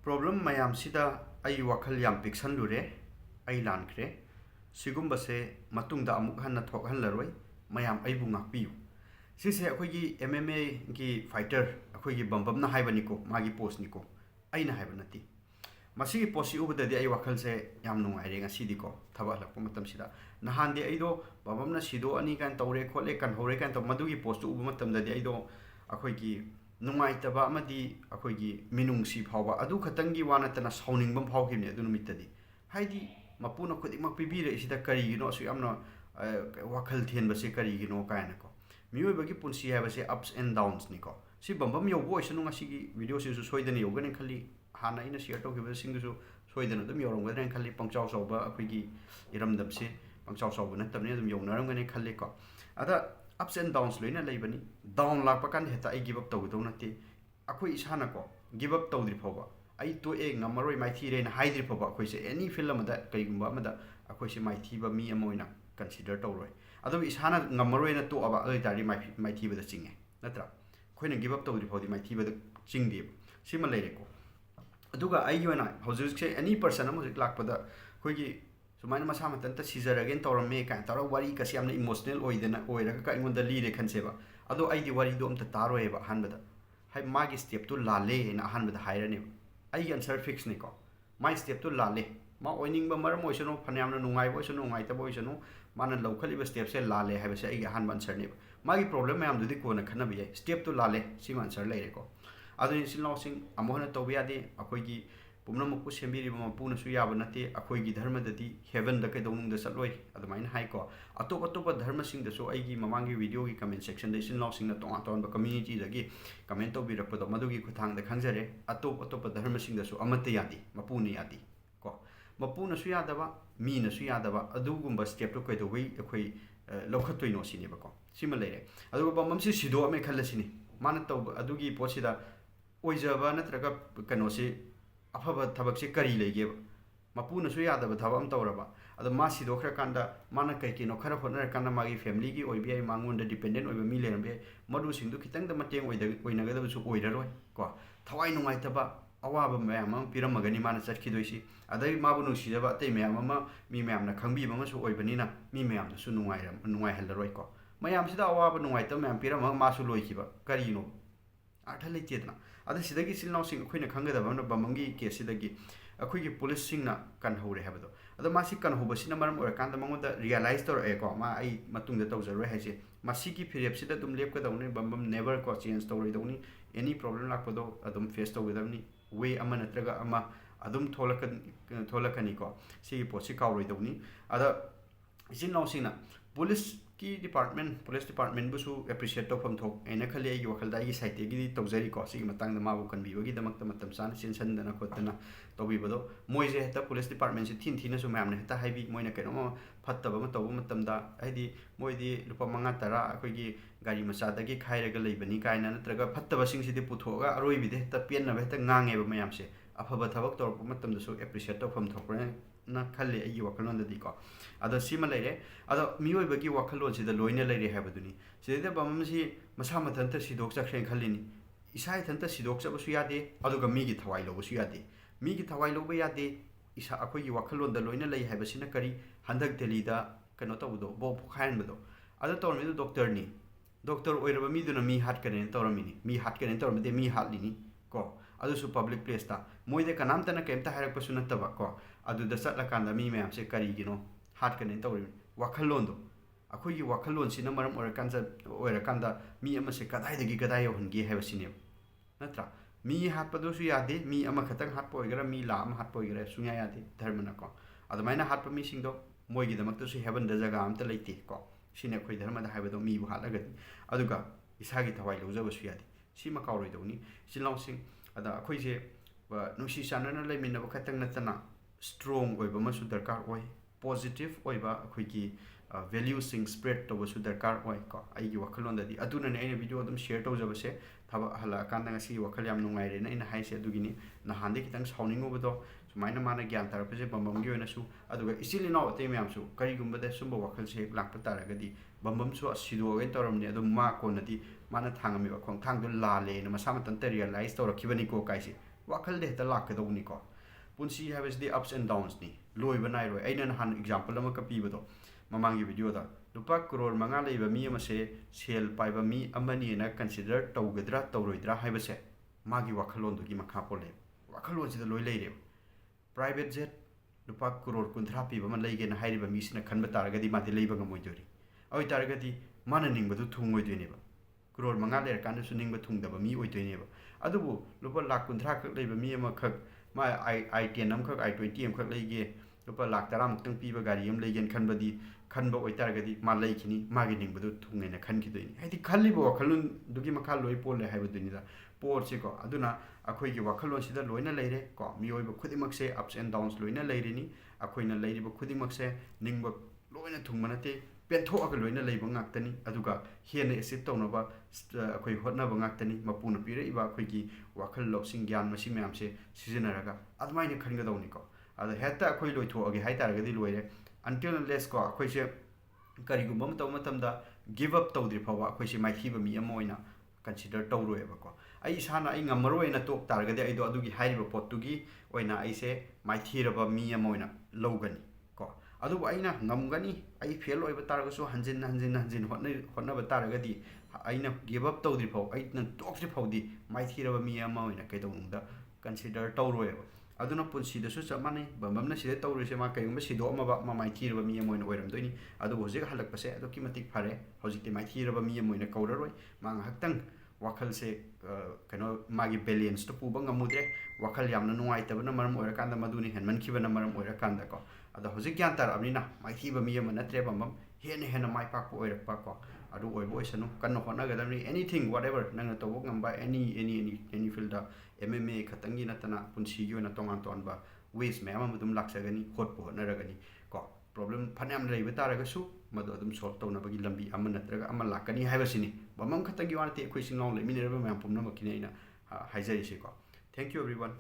Problem mayam sida ai wakhal yam piksan lure ai lan kre sigumba se matung da amuk han na thok han laroi mayam ai bu ngak piu si se akhoi gi MMA gi fighter akhoi gi bambam na haibani ko magi post ni ko ai na haibana ti masi gi post ubada di ai wakhal se yam nungai re ngasi di ko thaba lak matam sida nahan di ai do bambam na sido ani kan tawre khole kan hore kan to madu gi post ubu matam da di ai do akhoi gi nungai taba amadi akhoi gi minung si phawa adu khatangi wana tana sauning bam phaw khimne adu numit tadi haidi mapuna khodik mak pibire sida kari gi no su amna wakhal thien ba se kari gi no kaina ko mioi bagi punsi ha ba se ups and downs ni ko si bambam yo voice nu ngasi gi video se su soidani yo gane khali hana ina share to gi sing su soidana dum yorong gadren khali pangchaw chaw ba akhoi gi iram dab se pangchaw chaw ba na tamne dum yongnaram gane khali ko ada ups and downs loina leibani down lakpa kan heta ai give up tawdo nate akhoi isana ko give up tawdri phoba ai to e ngamaroi maithi re na haidri phoba akhoi se any film da kaigumba amada akhoi se maithi ba mi amoina consider tawroi adu isana ngamaroi na to aba ai tari maithi ba da chinge natra khoina give up tawdri phodi maithi ba da chingdi sima leire ko aduga ai yona hojik se any person amo lakpa da khoi gi सुमाइन मसा मतंत सिजरगेन तौरमे का तौर वारी कसी हमने emotional ओइदना ओइरगा का इंगोंद लीरे खनसेबा अदो आइदि वारी दो अमत तारोएबा हानबदा हाय मागी स्टेप तो लाले ना हानबदा हायरने आई आंसर फिक्स ने को माई स्टेप तो लाले मा ओइनिंगबा मरम ओइसनो फन्यामना नुंगाइबो ओइसनो नुंगाइतबो ओइसनो माना लौखलिबा स्टेप से लाले हायबसे आई हानबा आंसर ने मागी प्रॉब्लम मैम दुदि कोना खनबि स्टेप तो लाले सिम आंसर लेरे को अदो सिलनोसिंग अमोहना तोबियादे अखोइगी पुनमकु सेंबिरिबा मपुनसु याबा नते अखोइगी धर्मददि हेवन द कैदौनुंग चलोय अदमाइन हाइको अतोप अतोप धर्मसिंगदसु आइगी ममांगी वीडियो की कमेंट सेक्शन द इसिन लॉसिंगना तोंगा तोंबा कम्युनिटी दगी कमेंट तोबिरकपदो मदुगी खुथांग द खंगजरे अतोप अतोप धर्मसिंगदसु अमत यादि मपुन यादि को मपुनसु यादबा मीनसु यादबा अदुगुंबा स्टेप तो कैदौबै अखोइ लौखत्तोइनो सिनेबको सिमा लेरे अदुगो बममसि सिदो अमे खल्लसिनि माना तौ अदुगी पोसिदा ओइजबा नत्रगा कनोसि अफब थबक से करी लेगे मपुनसु यादब थबम तौरबा अद मा सिदोखर कांदा माना कैकिनो खरा होनर कांदा मागी फैमिली की ओइबे मांगोन द डिपेंडेंट ओइबे मी लेरबे मदु सिंदु खितंग द मटेंग ओइनगदबसु ओइररोय को थवाई नुंगाइतबा अवाब मैम पिरमगनी माना चटखिदोइसि अदै माबु नुसिजबा अतै मैम मी मैमना खंबी बमसु ओइबनिना मी मैमनसु नुंगाइ हल्लरोय को मैम सिदा अवाब नुंगाइतब मैम पिरम मासु लोइखिबा करिनो अर्थ लेतेदना अद सिदगी सिलनाउसिंग अखोइना खंगदबा बमंगी केसिदगी अखोइगी पुलिससिंगना कनहौरे हाबदो अद मासि कनहौबसिना मरम ओर कांदा मंगोदा रियलाइज तौर को मा आई मतुंगदा तौजरोय हाइसे मासिगी फिरेपसिदा तुम लेपकदौनी बमबम नेवर को चेंज तौरैदौनी एनी प्रॉब्लम लाकपदो अदुम फेस तौगदमनी वे अमा नत्रगा अमा अदुम थोलकनी को सिगी पोसि कावरैदौनी अद इसिनाउसिंगना पुलिस की डिपार्टमेंट पुलिस डिपार्टमेंट बुसु एप्रिशिएट तौफम थोक एना खले आई वखलदा आई साइते गी तौजरी को सिगी मतंग माबु कनबिबगी दमक मतम सान सिनसनदना खोतना तौबिबदो मोइजे हेता पुलिस डिपार्टमेंट से थिन मैम ने हेता हाइबी मोइना कैनो फत्तब म तौब मतमदा आइदी मोइदी लुपा मंगा तरा अखोइगी गाड़ी मचादगी खाइरगा लेबनी काइना नत्रगा फत्तब सिंगसिदि पुथोगा अरोइबिदे हेता पेनना हेता ngangeब मैम से अफब थबक तौरप मतमदसु एप्रिशिएट तौफम थोकरे ना खले आई वखलोंददी को अद सिमा लेरे अद मियोइबगी वखलोंसिदा लोइना लेरे हाबदुनी सिदा बममसि मसा मथंत सिदोक चख्रेन खलिनी इसा इथंत सिदोक चबसु यादे अदुगा मीगी थवाई लोबसु यादे मीगी थवाई लोबा यादे इसा अखोइगी वखलोंदा लोइना लेइ हाबसिना करी हंदक दिल्लीदा कनो तबदो बो खायनबदो अद तौरमिदो डॉक्टरनी डॉक्टर ओइरबा मीदुना मी हाटकरेन तौरमिनी मी हाटकरेन तौरमदे मी हाटलिनी को अदुसु पब्लिक प्लेस ता मोइदे कनामतना केमता हारकपसु नतबा को अदुदा चटलकांदा मी मैम से करीगिनो हाटकरेन तौरिन वखलोंदो अखोइगी वखलोंसिना मरम ओइरकांदा मी अमसे कदाइदगी कदाइ यौहनगे हाबसिने नत्रा मी हाटपदोसु यादे मी अमा खतंग हाटप ओइगरा मी लाम हाटप ओइगरा सुnya यादे धर्मना को अदमाइना हाटप मी सिंगदो मोइगी दमक्तसु हेवन द जगा अमता लेते को सिने खोइ धर्मदा हाबदो मी बु हाटलगदि अदुगा इसागी थवाइ लौजबसु यादे सिमा कावरोइदौनी सिलाउसिंग अदा अखोइसे नुसी चानना लेमिनब खतंग नतना स्ट्रोंग ओइबा मसु दरकार ओइ पॉजिटिव ओइबा अखोइगी वैल्यूसिंग स्प्रेड तौबसु दरकार ओइ को आइगी वखलोंददी अदुनने आइना वीडियो अदुम शेयर तौजबसे थब हला कांदा ngasi वखल याम नुंगाइरेना आइना हाइसे अदुगिनी नहांदे खितंग साउनिंगोबदो सुमाइना माना ज्ञान तारपजे बमबमगी ओइनासु अदुगा इसिलिना अते म्यामसु करिगुंबदे सुंबा वखलसे लाकप तारगदी बमबमसु असिदोगेन तौरमने अदुम मा कोनदी माना थांगमिबा खोंथांदु लाले न मसा मतंत रियलाइज तौरखिबनी को काइसे wakhal de ta lakadawni ko punsi habisdi ups and downs ni loiba nairoi aina han example ama ka pibado mamangi video da lupa crore manga leiba mi ama se sel paiba mi amani na consider tawgadra tawroidra haibase magi wakhalon du gi makha pole wakhalon sida loi leire private jet lupa crore kunthra piba man leige na hairiba mi sina khanba taragadi mati leiba ngamoi dori oi taragadi mana ningbadu thungoi doine ba crore manga leir kan su ningba thungdaba mi oi doine ba adubu lupa lakh kunthra khak leiba mi ama khak ma i10 am khak i20 am khak leige lupa lakh tara muktang piba gari am leigen khanbadi khanba oi taragadi ma leikini magi ningbadu thungai na khan kidoini haidi khalliba wakhalun dugi makha loi pole haibaduni da por se ko aduna akhoi gi wakhalon sida loina leire ko mioi ba khudimak se ups and downs loina leire ni akhoi na leiri ba khudimak se ningba loina thungma nate pentho aga loina leiba ngaktani aduga hena accept tawna ba akhoi hotna ba ngaktani mapuna pire iba akhoi gi wakhal lobsing gyan masi myam se sijinaraga admaina khanga dawni ko ada heta akhoi loitho age hai taragadi loire until unless ko akhoi se karigumba ma tawma tamda give up tawdri phawa akhoi se maithiba mi ama oina consider tawroeba ko ai sana ai ngamaroi na tok taragadi ai do adugi hairiba pottugi oina ai se maithiraba mi ama oina logani ko adubu aina ngamgani ai fail oiba taragasu hanjin hotna ba taragadi aina give up tawdri phaw ai na tokri phawdi maithiraba mi ama oina kaidongda consider tawroeba aduna punsi da su chamani bambam na side tawrise ma kayumba sido ama ba ma maithiraba mi ama oina oiram doini adu hojik halak pase adu kimatik phare hojikti maithiraba mi ama oina kauraroi ma ngaktang wakhal se kano magi balance to puba ngamudre wakhal yamna nuai tabana maram oira kanda maduni henman khibana maram oira kanda ko ada hojik gyan tar amina maithiba mi ama natre bambam hena mai pak po oira pa ko adu oibo isanu kanno hona gadamni anything whatever nang to wok ngamba any field da MMA khatangi natana punsi gi ona tongan tonba ways me ama mudum laksagani hot po naragani ko problem phanam reiba taraga madu adum solve tawna bagi lambi ama natraga ama lakani haibasini bamam khatangi wanate khoi singlong le mineraba mayam pumna makine ina haijari se ko thank you everyone